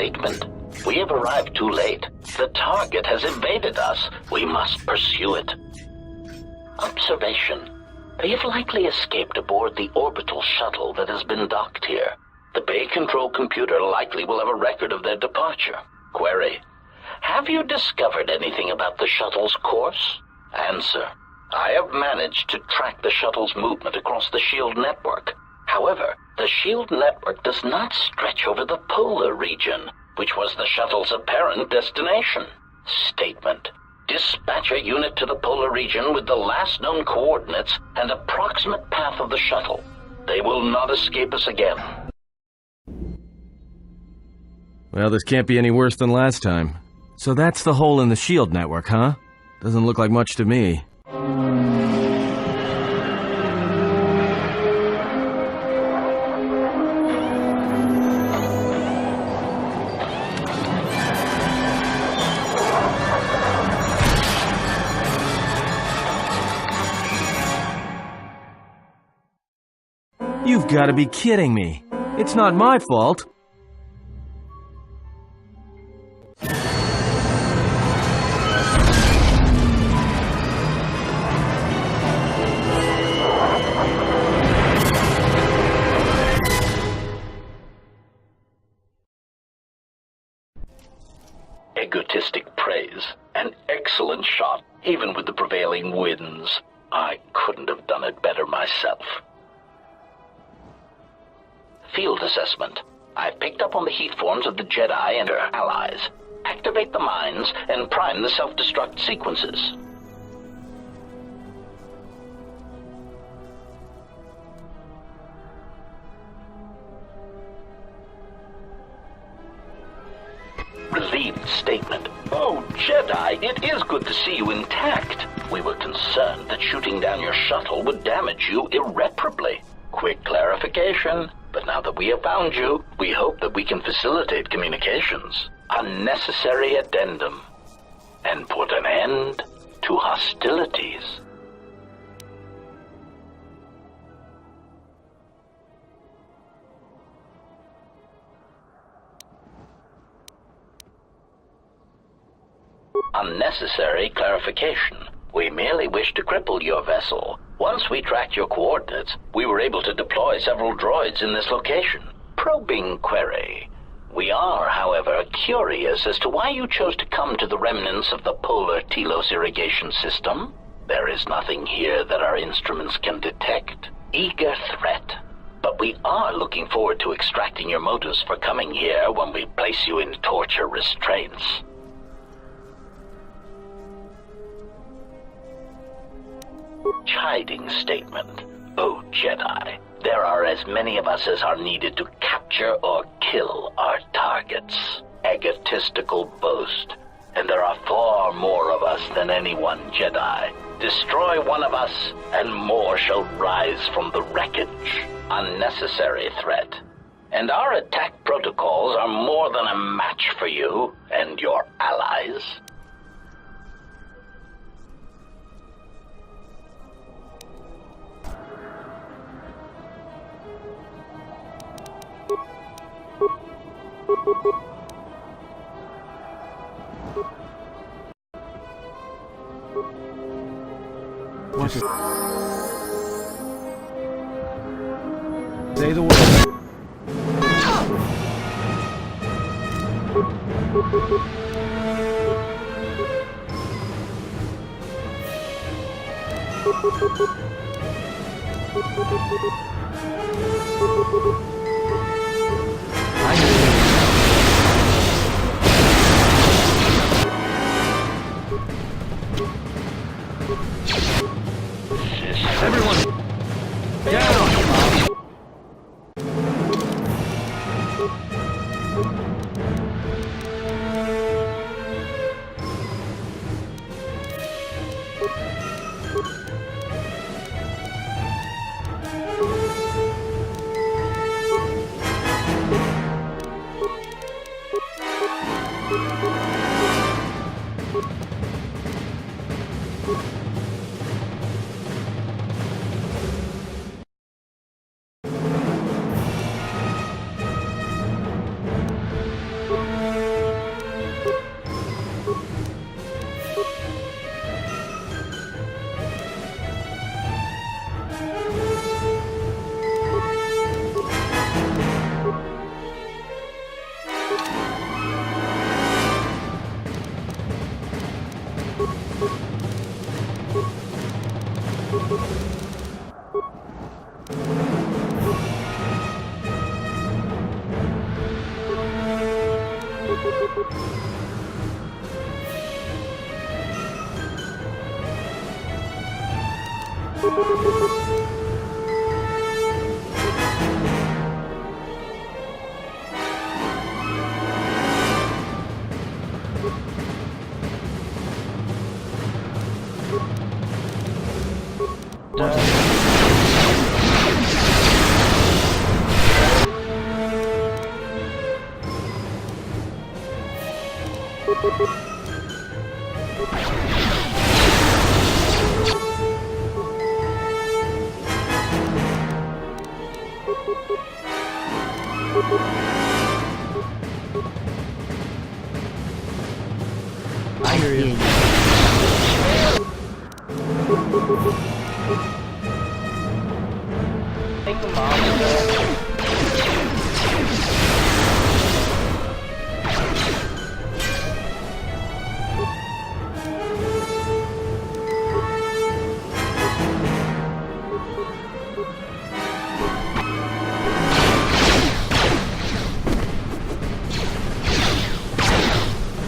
Statement. We have arrived too late. The target has evaded us. We must pursue it. Observation. They have likely escaped aboard the orbital shuttle that has been docked here. The Bay Control computer likely will have a record of their departure. Query. Have you discovered anything about the shuttle's course? Answer. I have managed to track the shuttle's movement across the SHIELD network. However, the SHIELD network does not stretch over the polar region, which was the shuttle's apparent destination. Statement. Dispatch a unit to the polar region with the last known coordinates and approximate path of the shuttle. They will not escape us again. Well, this can't be any worse than last time. So that's the hole in the SHIELD network, huh? Doesn't look like much to me. You've got to be kidding me. It's not my fault. Egotistic praise. An excellent shot, even with the prevailing winds. I couldn't have done it better myself. Field assessment. I've picked up on the heat forms of the Jedi and their allies. Activate the mines and prime the self-destruct sequences. Relieved statement. Oh, Jedi, it is good to see you intact. We were concerned that shooting down your shuttle would damage you irreparably. Quick clarification. But now that we have found you, we hope that we can facilitate communications. Unnecessary addendum. And put an end to hostilities. Unnecessary clarification. We merely wish to cripple your vessel. Once we tracked your coordinates, we were able to deploy several droids in this location. Probing query. We are, however, curious as to why you chose to come to the remnants of the polar Telos irrigation system. There is nothing here that our instruments can detect. Eager threat. But we are looking forward to extracting your motives for coming here when we place you in torture restraints. Chiding statement. Oh, Jedi, there are as many of us as are needed to capture or kill our targets. Egotistical boast. And there are far more of us than any one Jedi. Destroy one of us, and more shall rise from the wreckage. Unnecessary threat. And our attack protocols are more than a match for you and your allies. What? Say the word. Everyone, down! I hear you.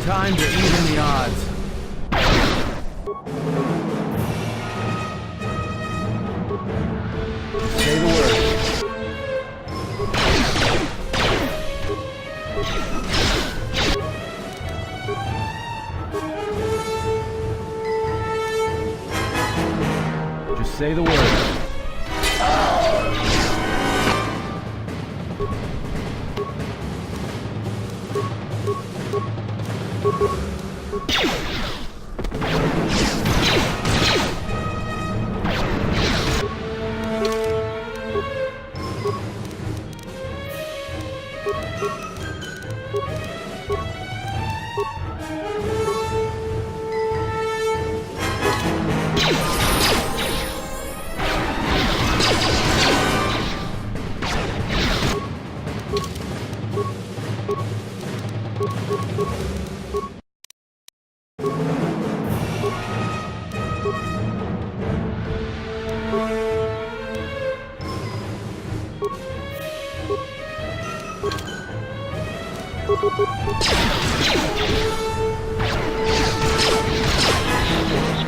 Time to even the odds. Say the word. Just say the word.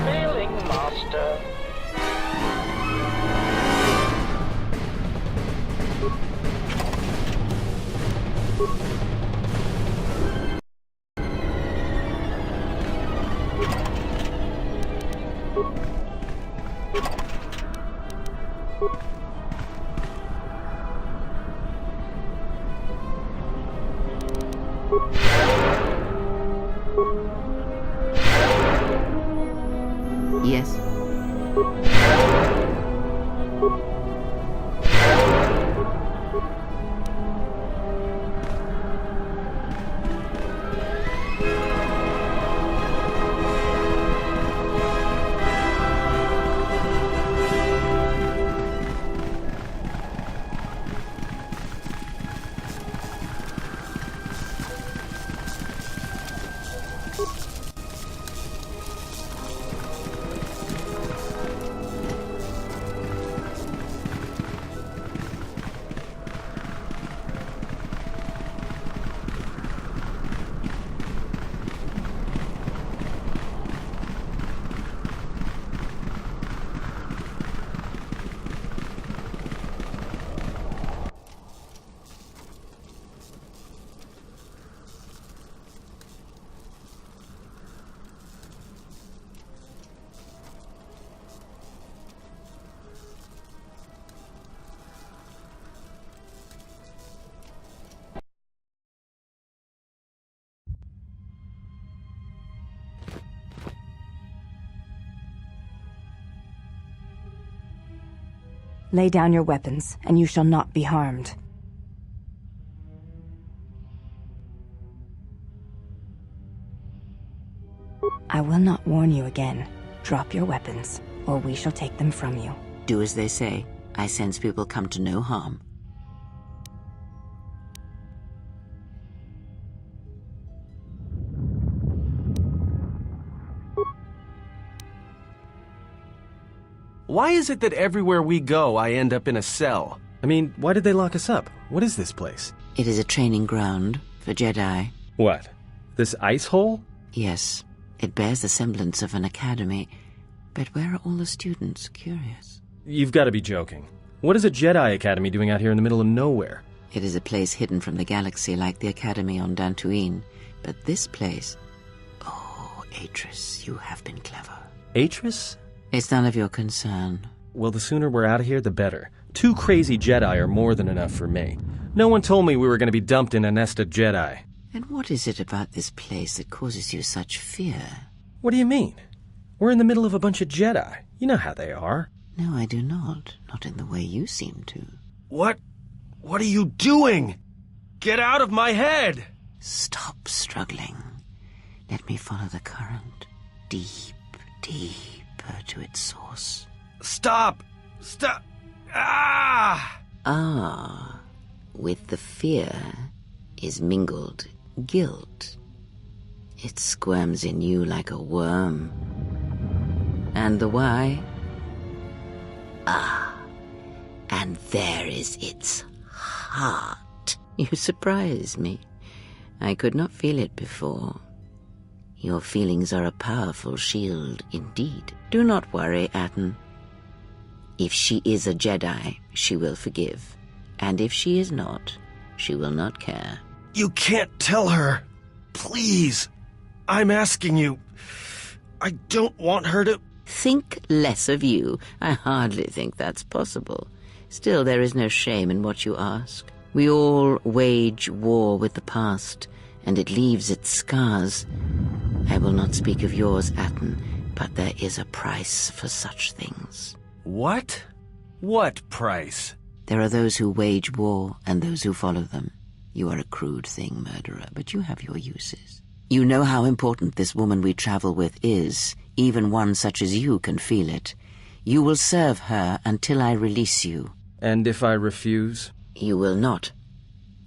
Failing, Master. Yes. Lay down your weapons, and you shall not be harmed. I will not warn you again. Drop your weapons, or we shall take them from you. Do as they say. I sense people come to no harm. Why is it that everywhere we go, I end up in a cell? I mean, why did they lock us up? What is this place? It is a training ground for Jedi. What? This ice hole? Yes, it bears the semblance of an academy. But where are all the students? Curious. You've got to be joking. What is a Jedi Academy doing out here in the middle of nowhere? It is a place hidden from the galaxy like the Academy on Dantooine. But this place... Oh, Atris, you have been clever. Atris? It's none of your concern. Well, the sooner we're out of here, the better. 2 crazy Jedi are more than enough for me. No one told me we were going to be dumped in a nest of Jedi. And what is it about this place that causes you such fear? What do you mean? We're in the middle of a bunch of Jedi. You know how they are. No, I do not. Not in the way you seem to. What are you doing? Get out of my head! Stop struggling. Let me follow the current. Deep, deeper to its source. Stop! Stop! Ah! Ah, with the fear is mingled guilt. It squirms in you like a worm. And the why? Ah, and there is its heart. You surprise me. I could not feel it before. Your feelings are a powerful shield indeed. Do not worry, Atten. If she is a Jedi, she will forgive. And if she is not, she will not care. You can't tell her. Please. I'm asking you. I don't want her to... Think less of you. I hardly think that's possible. Still, there is no shame in what you ask. We all wage war with the past, and it leaves its scars. I will not speak of yours, Atten, but there is a price for such things. What? What price? There are those who wage war and those who follow them. You are a crude thing, murderer, but you have your uses. You know how important this woman we travel with is. Even one such as you can feel it. You will serve her until I release you. And if I refuse? You will not.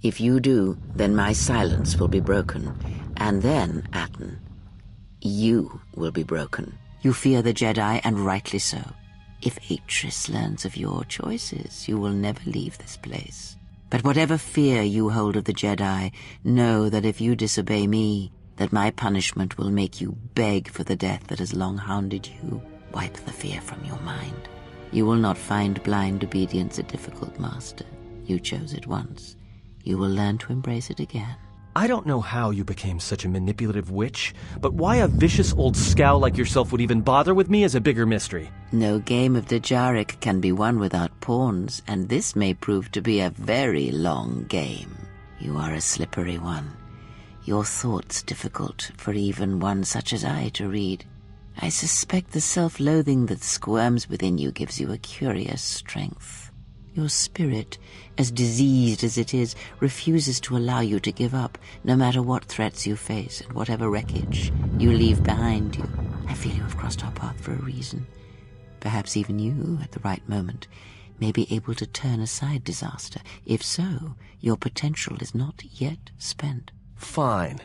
If you do, then my silence will be broken. And then, Atten, you will be broken. You fear the Jedi, and rightly so. If Atris learns of your choices, you will never leave this place. But whatever fear you hold of the Jedi, know that if you disobey me, that my punishment will make you beg for the death that has long hounded you. Wipe the fear from your mind. You will not find blind obedience a difficult master. You chose it once. You will learn to embrace it again. I don't know how you became such a manipulative witch, but why a vicious old scow like yourself would even bother with me is a bigger mystery. No game of Djarik can be won without pawns, and this may prove to be a very long game. You are a slippery one. Your thoughts difficult for even one such as I to read. I suspect the self-loathing that squirms within you gives you a curious strength. Your spirit, as diseased as it is, refuses to allow you to give up, no matter what threats you face and whatever wreckage you leave behind you. I feel you have crossed our path for a reason. Perhaps even you, at the right moment, may be able to turn aside disaster. If so, your potential is not yet spent. Fine.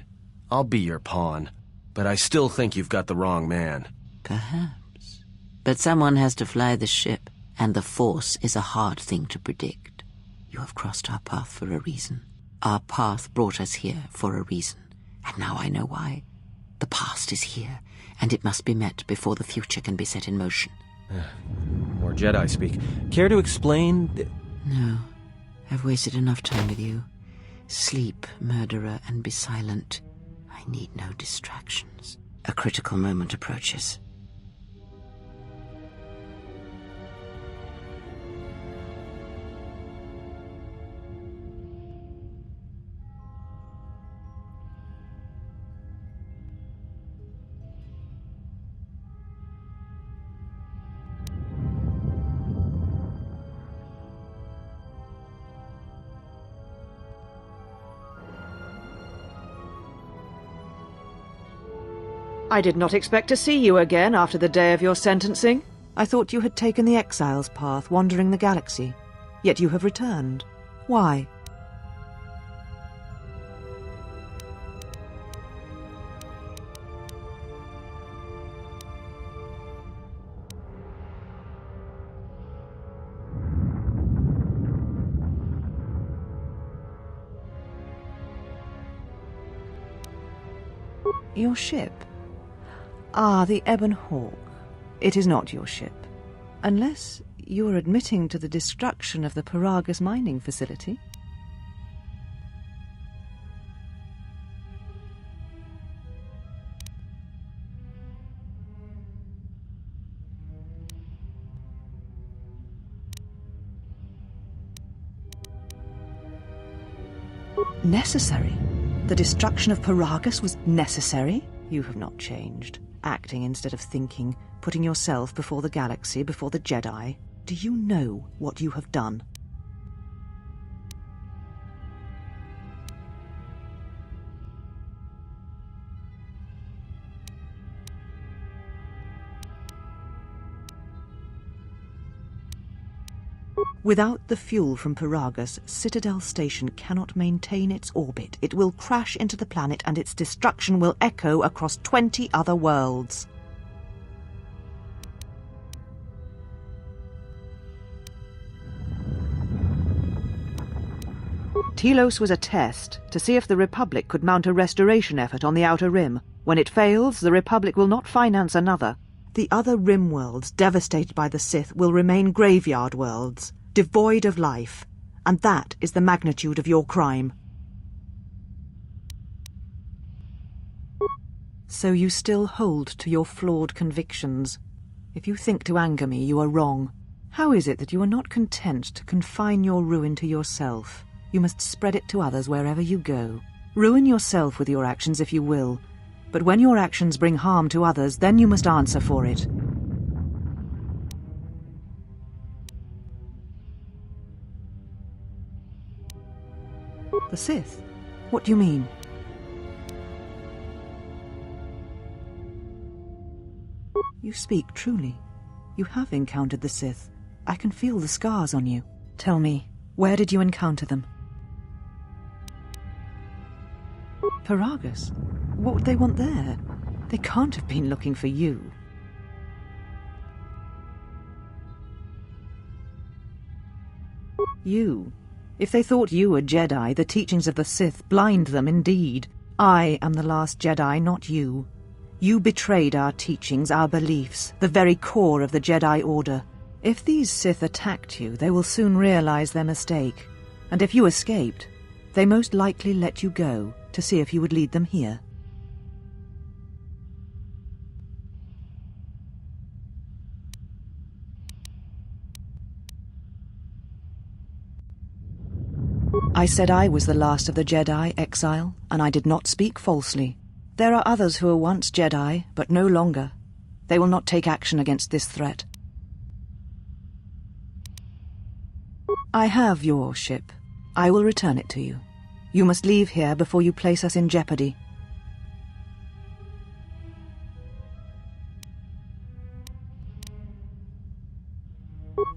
I'll be your pawn. But I still think you've got the wrong man. Perhaps. But someone has to fly the ship, and the Force is a hard thing to predict. You have crossed our path for a reason. Our path brought us here for a reason. And now I know why. The past is here, and it must be met before the future can be set in motion. More Jedi speak. Care to explain? No. I've wasted enough time with you. Sleep, murderer, and be silent. I need no distractions. A critical moment approaches. I did not expect to see you again after the day of your sentencing. I thought you had taken the exile's path, wandering the galaxy. Yet you have returned. Why? Your ship? Ah, the Ebon Hawk. It is not your ship. Unless You are admitting to the destruction of the Paragus mining facility? Necessary? The destruction of Paragus was necessary? You have not changed. Acting instead of thinking, putting yourself before the galaxy, before the Jedi. Do you know what you have done? Without the fuel from Paragus, Citadel Station cannot maintain its orbit. It will crash into the planet and its destruction will echo across 20 other worlds. Telos was a test to see if the Republic could mount a restoration effort on the Outer Rim. When it fails, the Republic will not finance another. The other Rim worlds, devastated by the Sith, will remain graveyard worlds, devoid of life, and that is the magnitude of your crime. So you still hold to your flawed convictions. If you think to anger me, you are wrong. How is it that you are not content to confine your ruin to yourself? You must spread it to others wherever you go. Ruin yourself with your actions if you will, but when your actions bring harm to others, then you must answer for it. The Sith? What do you mean? You speak truly. You have encountered the Sith. I can feel the scars on you. Tell me, where did you encounter them? Paragus? What would they want there? They can't have been looking for you. You? If they thought you were Jedi, the teachings of the Sith blind them indeed. I am the last Jedi, not you. You betrayed our teachings, our beliefs, the very core of the Jedi Order. If these Sith attacked you, they will soon realize their mistake. And if you escaped, they most likely let you go to see if you would lead them here. I said I was the last of the Jedi, Exile, and I did not speak falsely. There are others who were once Jedi, but no longer. They will not take action against this threat. I have your ship. I will return it to you. You must leave here before you place us in jeopardy.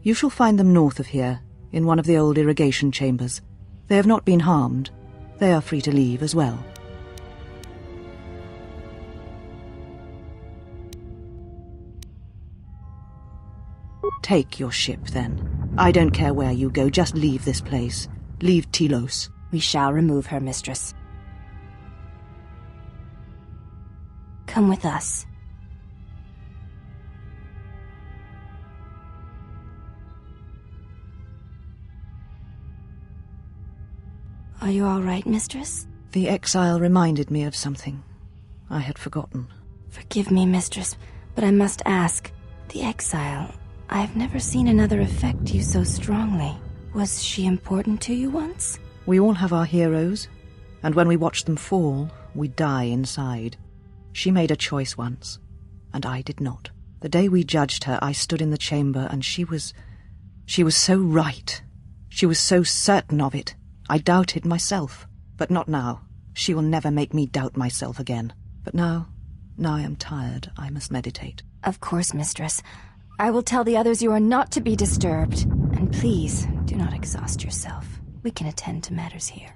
You shall find them north of here, in one of the old irrigation chambers. They have not been harmed. They are free to leave as well. Take your ship, then. I don't care where you go, just leave this place. Leave Telos. We shall remove her, mistress. Come with us. Are you all right, mistress? The exile reminded me of something. I had forgotten. Forgive me, mistress, but I must ask. The exile, I've never seen another affect you so strongly. Was she important to you once? We all have our heroes, and when we watch them fall, we die inside. She made a choice once, and I did not. The day we judged her, I stood in the chamber, and she was so right. She was so certain of it. I doubted myself, but not now. She will never make me doubt myself again. But now I am tired. I must meditate. Of course, mistress. I will tell the others you are not to be disturbed. And please, do not exhaust yourself. We can attend to matters here.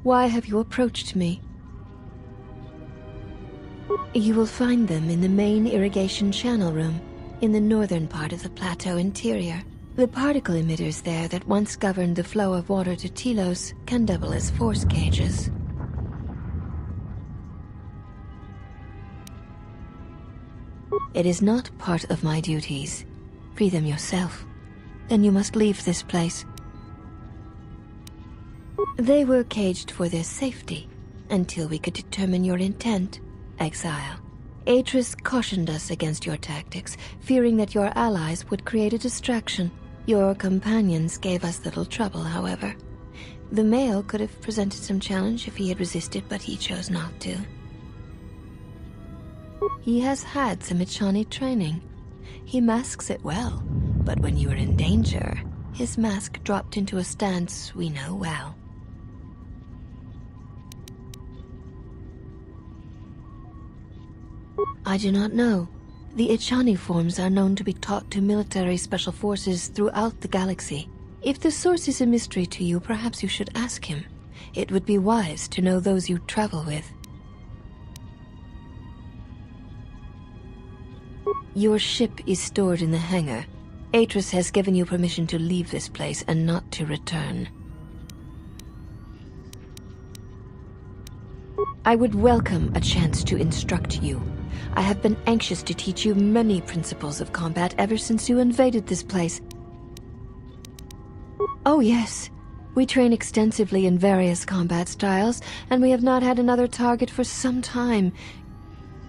Why have you approached me? You will find them in the main irrigation channel room, in the northern part of the plateau interior. The particle emitters there that once governed the flow of water to Telos can double as force cages. It is not part of my duties. Free them yourself. Then you must leave this place. They were caged for their safety, until we could determine your intent, exile. Atris cautioned us against your tactics, fearing that your allies would create a distraction. Your companions gave us little trouble, however. The male could have presented some challenge if he had resisted, but he chose not to. He has had some Echani training. He masks it well, but when you are in danger, his mask dropped into a stance we know well. I do not know. The Echani forms are known to be taught to military special forces throughout the galaxy. If the source is a mystery to you, perhaps you should ask him. It would be wise to know those you travel with. Your ship is stored in the hangar. Atris has given you permission to leave this place and not to return. I would welcome a chance to instruct you. I have been anxious to teach you many principles of combat ever since you invaded this place. Oh yes, we train extensively in various combat styles, and we have not had another target for some time.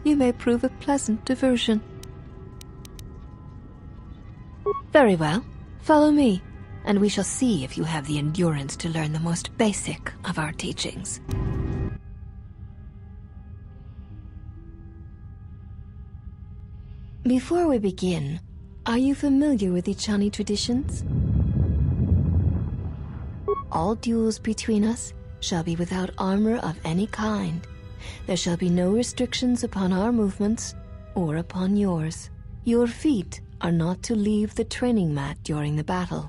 You may prove a pleasant diversion. Very well, follow me, and we shall see if you have the endurance to learn the most basic of our teachings. Before we begin, are you familiar with Echani traditions? All duels between us shall be without armor of any kind. There shall be no restrictions upon our movements or upon yours. Your feet are not to leave the training mat during the battle.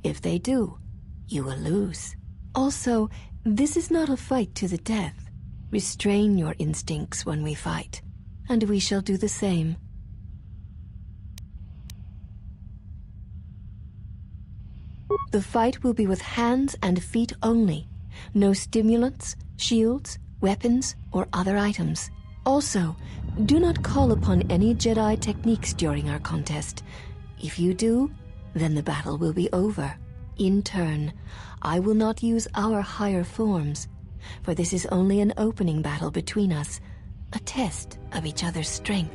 If they do, you will lose. Also, this is not a fight to the death. Restrain your instincts when we fight, and we shall do the same. The fight will be with hands and feet only. No stimulants, shields, weapons, or other items. Also, do not call upon any Jedi techniques during our contest. If you do, then the battle will be over. In turn, I will not use our higher forms, for this is only an opening battle between us, a test of each other's strength.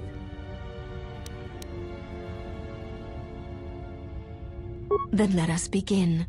Then let us begin.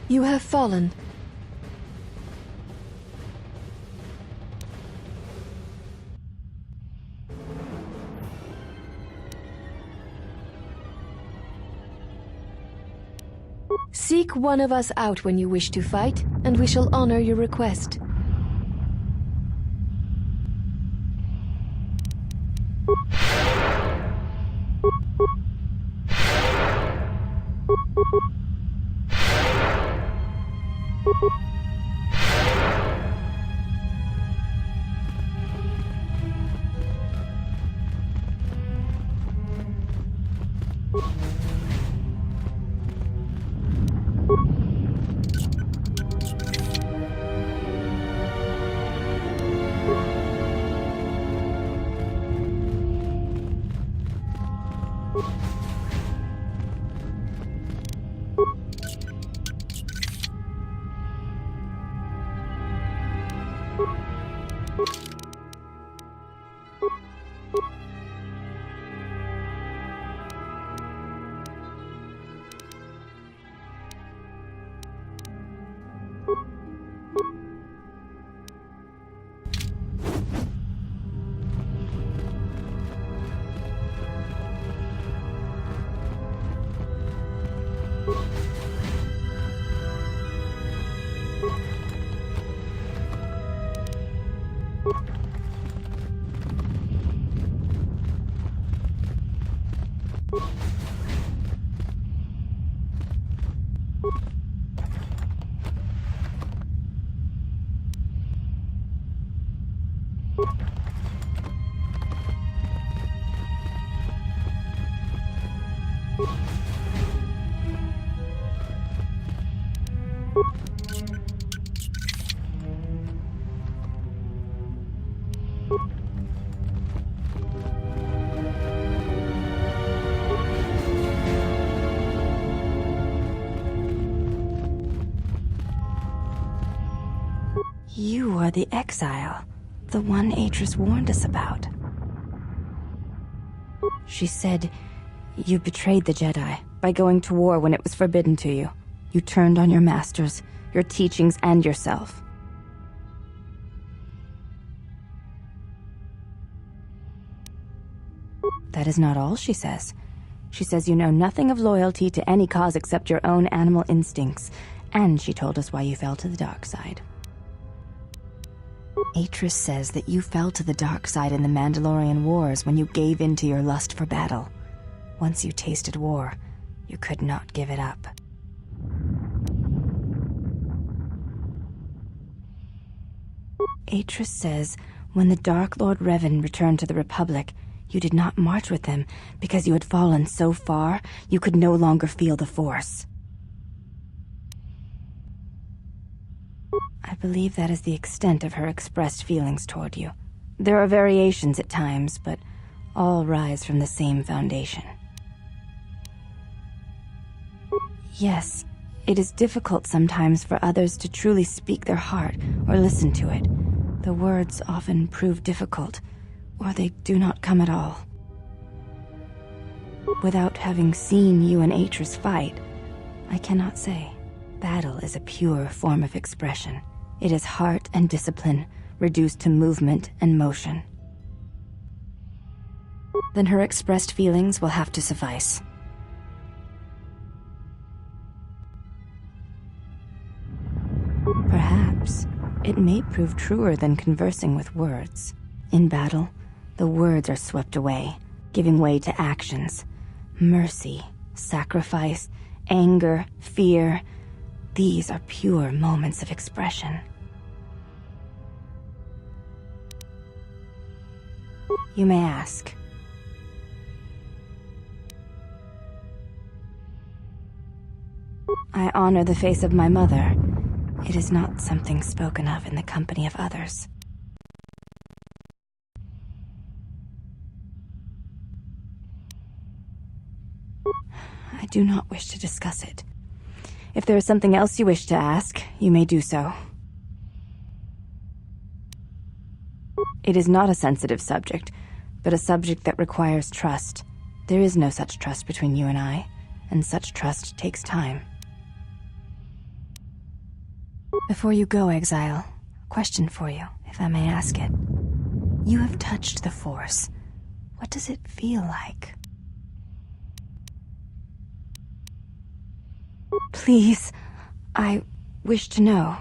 You have fallen. Seek one of us out when you wish to fight, and we shall honor your request. You are the exile, the one Atris warned us about. She said you betrayed the Jedi by going to war when it was forbidden to you. You turned on your masters, your teachings, and yourself. That is not all she says. She says you know nothing of loyalty to any cause except your own animal instincts, and she told us why you fell to the dark side. Atris says that you fell to the dark side in the Mandalorian Wars when you gave in to your lust for battle. Once you tasted war, you could not give it up. Atris says when the Dark Lord Revan returned to the Republic, you did not march with him because you had fallen so far you could no longer feel the Force. I believe that is the extent of her expressed feelings toward you. There are variations at times, but all rise from the same foundation. Yes, it is difficult sometimes for others to truly speak their heart or listen to it. The words often prove difficult, or they do not come at all. Without having seen you and Atris fight, I cannot say. Battle is a pure form of expression. It is heart and discipline, reduced to movement and motion. Then her expressed feelings will have to suffice. Perhaps it may prove truer than conversing with words. In battle, the words are swept away, giving way to actions. Mercy, sacrifice, anger, fear. These are pure moments of expression. You may ask. I honor the face of my mother. It is not something spoken of in the company of others. I do not wish to discuss it. If there is something else you wish to ask, you may do so. It is not a sensitive subject, but a subject that requires trust. There is no such trust between you and I, and such trust takes time. Before you go, Exile, a question for you, if I may ask it. You have touched the Force. What does it feel like? Please, I wish to know.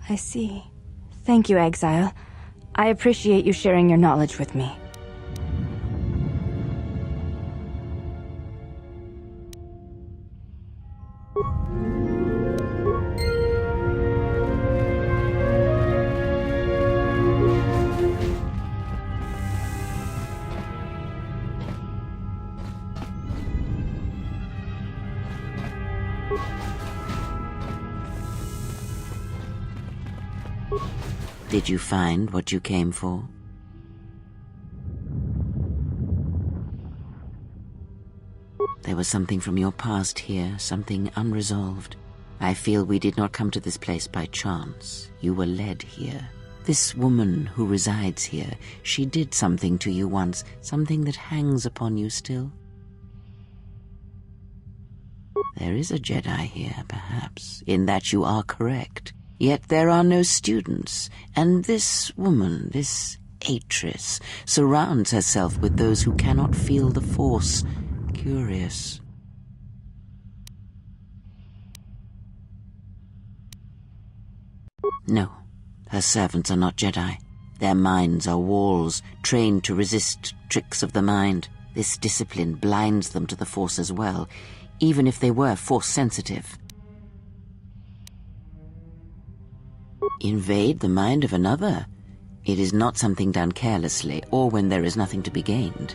I see. Thank you, Exile. I appreciate you sharing your knowledge with me. Did you find what you came for? There was something from your past here, something unresolved. I feel we did not come to this place by chance. You were led here. This woman who resides here, she did something to you once, something that hangs upon you still. There is a Jedi here, perhaps, in that you are correct. Yet there are no students, and this woman, this Atris, surrounds herself with those who cannot feel the Force. Curious. No, Her servants are not Jedi. Their minds are walls, trained to resist tricks of the mind. This discipline blinds them to the Force as well, even if they were Force-sensitive. Invade the mind of another? It is not something done carelessly, or when there is nothing to be gained.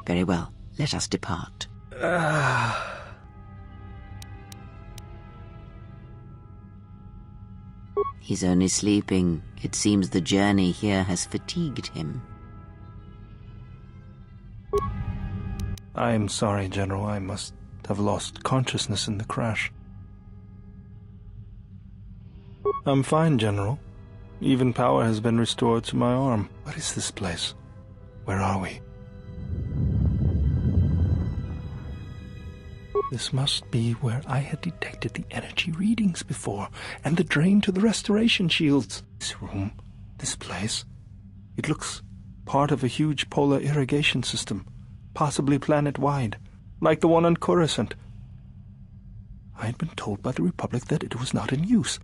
Very well, let us depart. He's only sleeping. It seems the journey here has fatigued him. I'm sorry, General. I must have lost consciousness in the crash. I'm fine, General. Even power has been restored to my arm. What is this place? Where are we? This must be where I had detected the energy readings before, and the drain to the restoration shields. This room, this place, it looks part of a huge polar irrigation system, possibly planet-wide, like the one on Coruscant. I had been told by the Republic that it was not in use.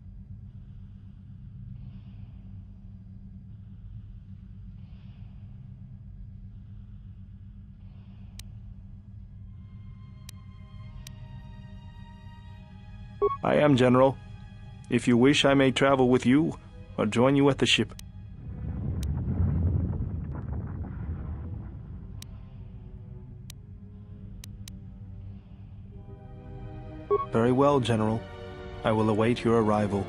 I am, General. If you wish, I may travel with you, or join you at the ship. Very well, General. I will await your arrival.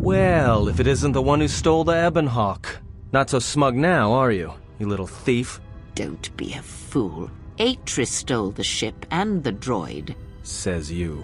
Well, if it isn't the one who stole the Ebonhawk. Not so smug now, are you, you little thief? Don't be a fool. Atris stole the ship and the droid. Says you.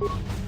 you.